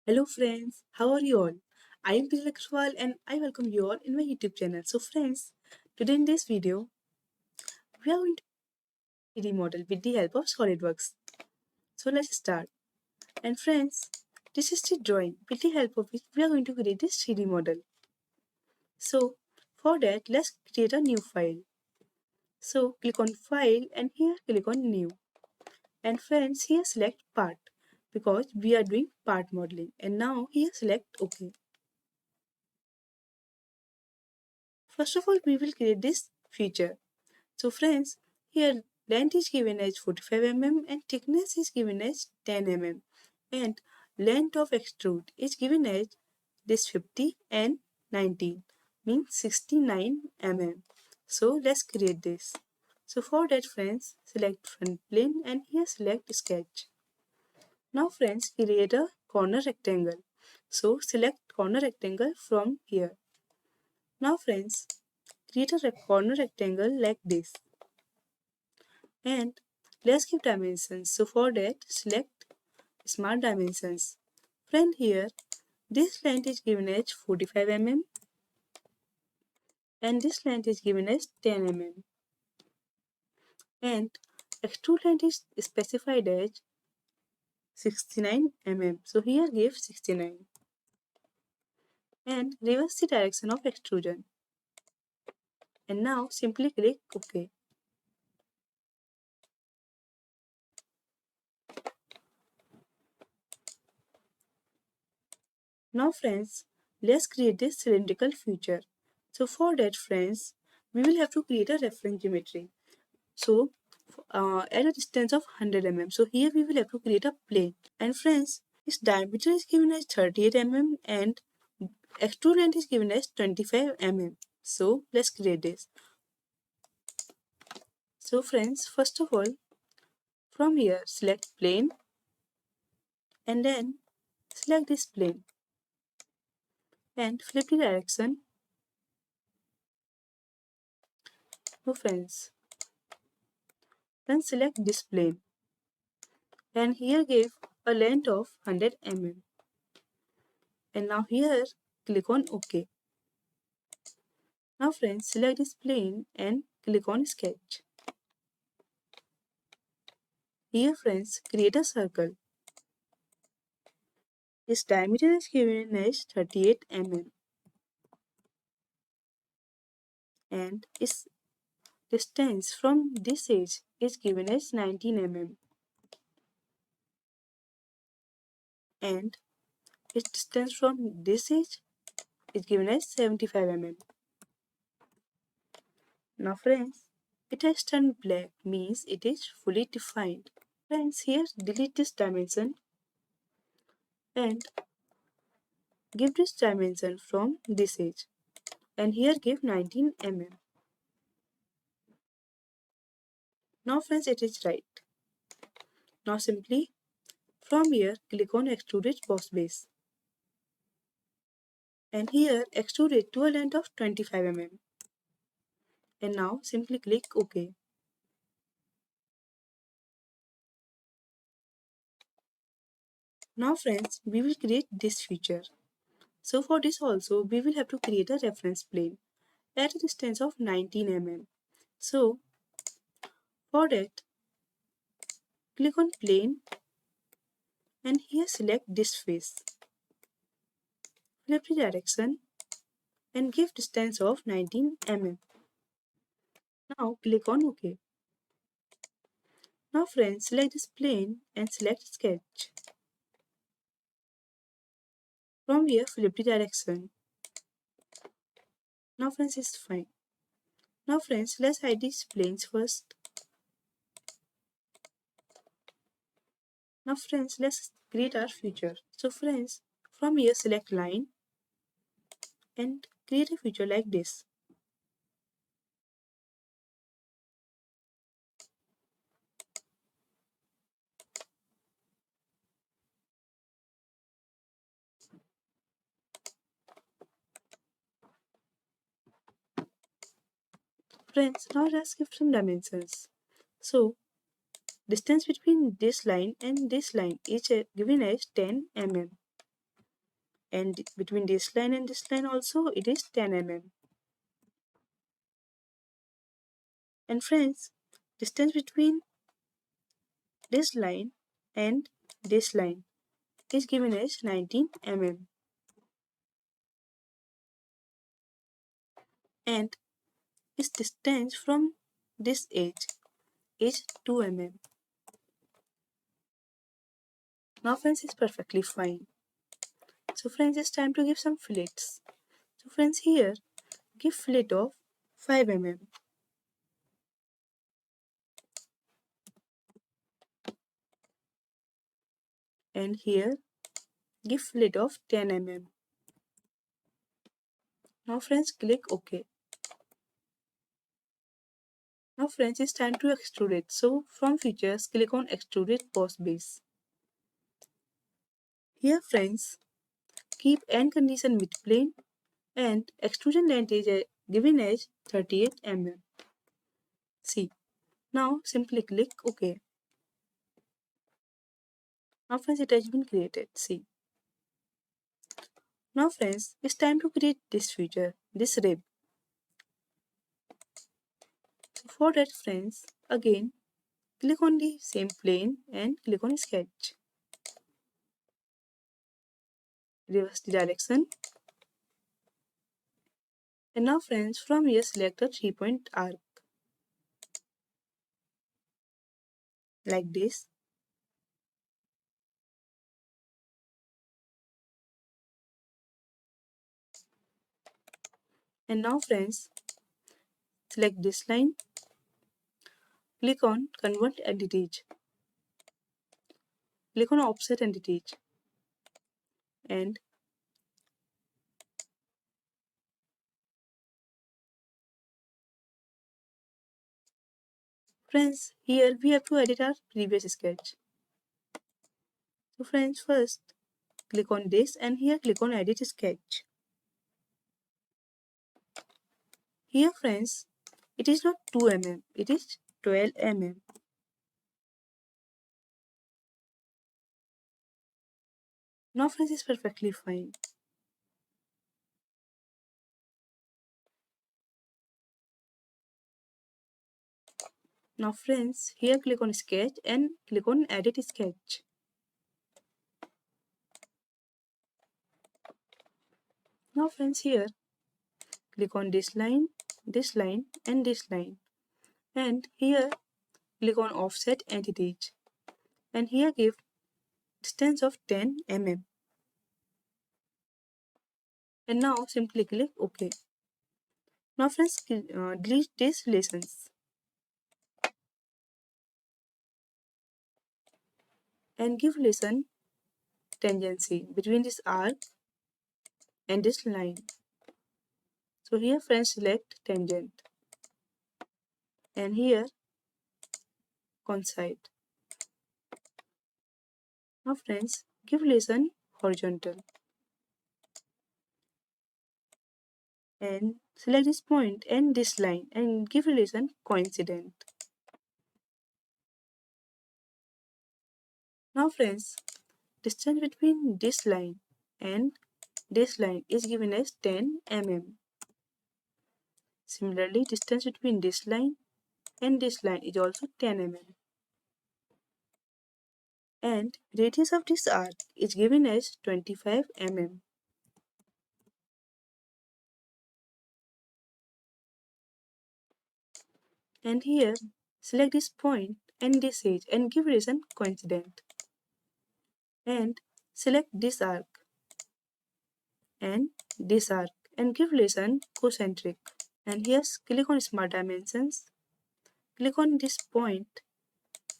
Hello friends, how are you all? I am Priyakswal and I welcome you all in my YouTube channel. So friends, today in this video, we are going to 3D model with the help of Solidworks. So let's start. And friends, this is the drawing with the help of which we are going to create this 3D model. So for that, let's create a new file. So click on File and here click on New. And friends, here select Part because we are doing part modeling. And now here select OK. First of all, we will create this feature. So friends, here length is given as 45 mm and thickness is given as 10 mm and length of extrude is given as this 50 and 19 means 69 mm. So let's create this. So for that friends, select front plane and here select sketch. Now friends, create a corner rectangle. So select corner rectangle from here. Now friends, create a corner rectangle like this. And let's give dimensions. So for that, select Smart Dimensions. Friend, here this length is given as 45 mm and this length is given as 10 mm and extrude length is specified as 69 mm. So here give 69 and reverse the direction of extrusion. And now simply click OK. Now friends, let's create this cylindrical feature. So for that friends, we will have to create a reference geometry. So at a distance of 100 mm. So here we will have to create a plane. And friends, its diameter is given as 38 mm and extrude length is given as 25 mm. So let's create this. So friends, first of all, from here select plane and then select this plane and flip the direction. So friends, then select this plane and here give a length of 100 mm. And now here click on OK. Now friends, select this plane and click on sketch. Here friends, create a circle. Its diameter is given as 38 mm and its distance from this edge is given as 19 mm and its distance from this edge is given as 75 mm. Now friends, it has turned black means it is fully defined. Friends, here delete this dimension and give this dimension from this edge and here give 19 mm. Now friends, it is right. Now simply from here click on extruded boss base and here extrude it to a length of 25 mm and now simply click OK. Now friends, we will create this feature. So for this also we will have to create a reference plane at a distance of 19 mm. So for that, click on plane and here select this face. Flip the direction and give distance of 19 mm. Now click on OK. Now friends, select this plane and select sketch. From here flip the direction. Now friends, it's fine. Now friends, let's hide these planes first. Now friends, let's create our feature. So friends, from here select line and create a feature like this. Friends, now let's give some dimensions. So distance between this line and this line is given as 10 mm and between this line and this line also it is 10 mm. And friends, distance between this line and this line is given as 19 mm. And its distance from this edge is 2 mm. Now friends, it's perfectly fine. So friends, it's time to give some fillets. So friends, here give fillet of 5 mm, and here give fillet of 10 mm. Now friends, click OK. Now friends, it's time to extrude it. So from features, click on extruded post base. Here friends, keep end condition mid plane and extrusion length is given as 38 mm. See, now simply click OK. Now friends, it has been created. See. Now friends, it's time to create this feature, this rib. So for that friends, again click on the same plane and click on sketch. Reverse the direction. And now friends, from here select a 3-point arc. Like this. And now friends, select this line. Click on convert edit. Click on offset edit. And friends, here we have to edit our previous sketch. So friends, first click on this and here click on edit sketch. Here friends, it is not 2 mm, it is 12 mm. Now friends, is perfectly fine. Now friends, here click on sketch and click on edit sketch. Now friends, here click on this line and this line, and here click on offset entity and here give distance of 10 mm. And now simply click OK. Now friends, delete these relations and give relation tangency between this arc and this line. So here friends, select tangent and here coincide. Now friends, give relation horizontal and select this point and this line and give relation coincident. Now friends, distance between this line and this line is given as 10 mm. Similarly, distance between this line and this line is also 10 mm. And radius of this arc is given as 25 mm. And here, select this point and this edge and give relation coincident. And select this arc and this arc and give relation concentric. And here click on smart dimensions, click on this point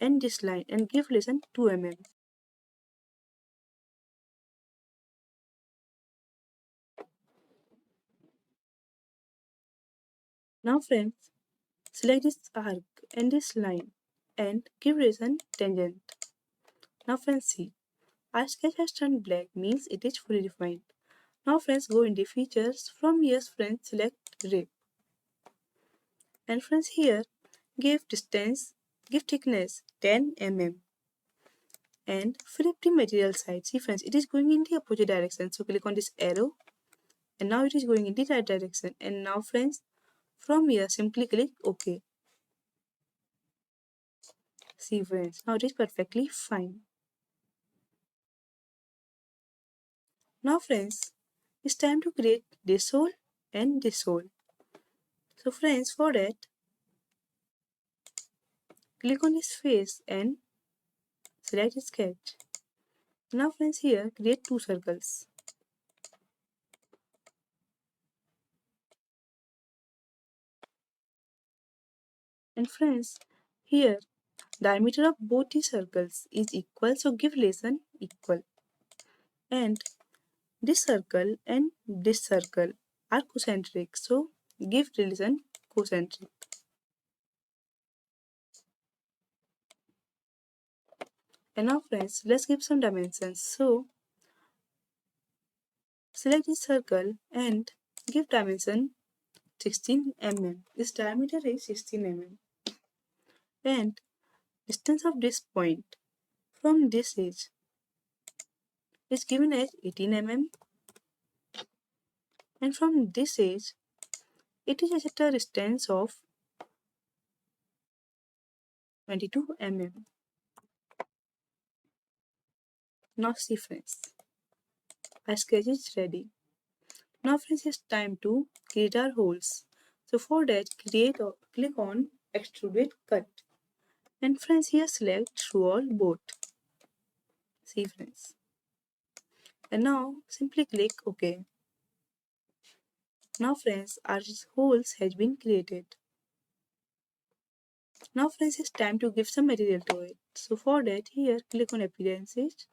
and this line and give relation 2 mm. Now friends, select this arc and this line and give relation tangent. Now friends, see, our sketch has turned black, means it is fully defined. Now friends, go in the features. From here friends, select rib. And friends, here give distance, give thickness 10 mm and flip the material side. See friends, it is going in the opposite direction. So click on this arrow and now it is going in the right direction. And now friends, from here simply click OK. See friends, now it is perfectly fine. Now friends, it's time to create this hole and this hole. So friends, for that, click on his face and select sketch. Now friends, here create two circles. And friends, here diameter of both the circles is equal, so give relation equal. And this circle and this circle are concentric, so give relation concentric. And now friends, let's give some dimensions. So select this circle and give dimension 16 mm. Its diameter is 16 mm. And distance of this point from this edge is given as 18 mm. And from this edge, it is at a distance of 22 mm. Now see friends, our sketch is ready. Now friends, it's time to create our holes. So for that, click on extruded cut. And friends, here select through all both. See friends. And now simply click OK. Now friends, our holes has been created. Now friends, it's time to give some material to it. So for that, here click on appearances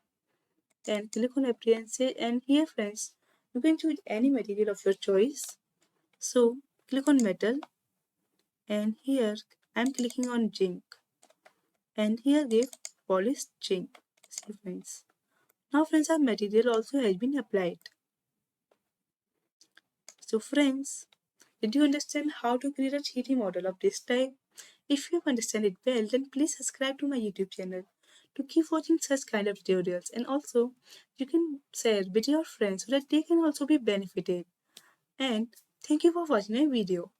and click on appearances, and here friends, you can choose any material of your choice. So click on metal and here I'm clicking on zinc and here give polished zinc. See friends. Now friends, our material also has been applied. So friends, did you understand how to create a 3D model of this type? If you understand it well, then please subscribe to my YouTube channel to keep watching such kind of tutorials, and also you can share with your friends so that they can also be benefited. And thank you for watching my video.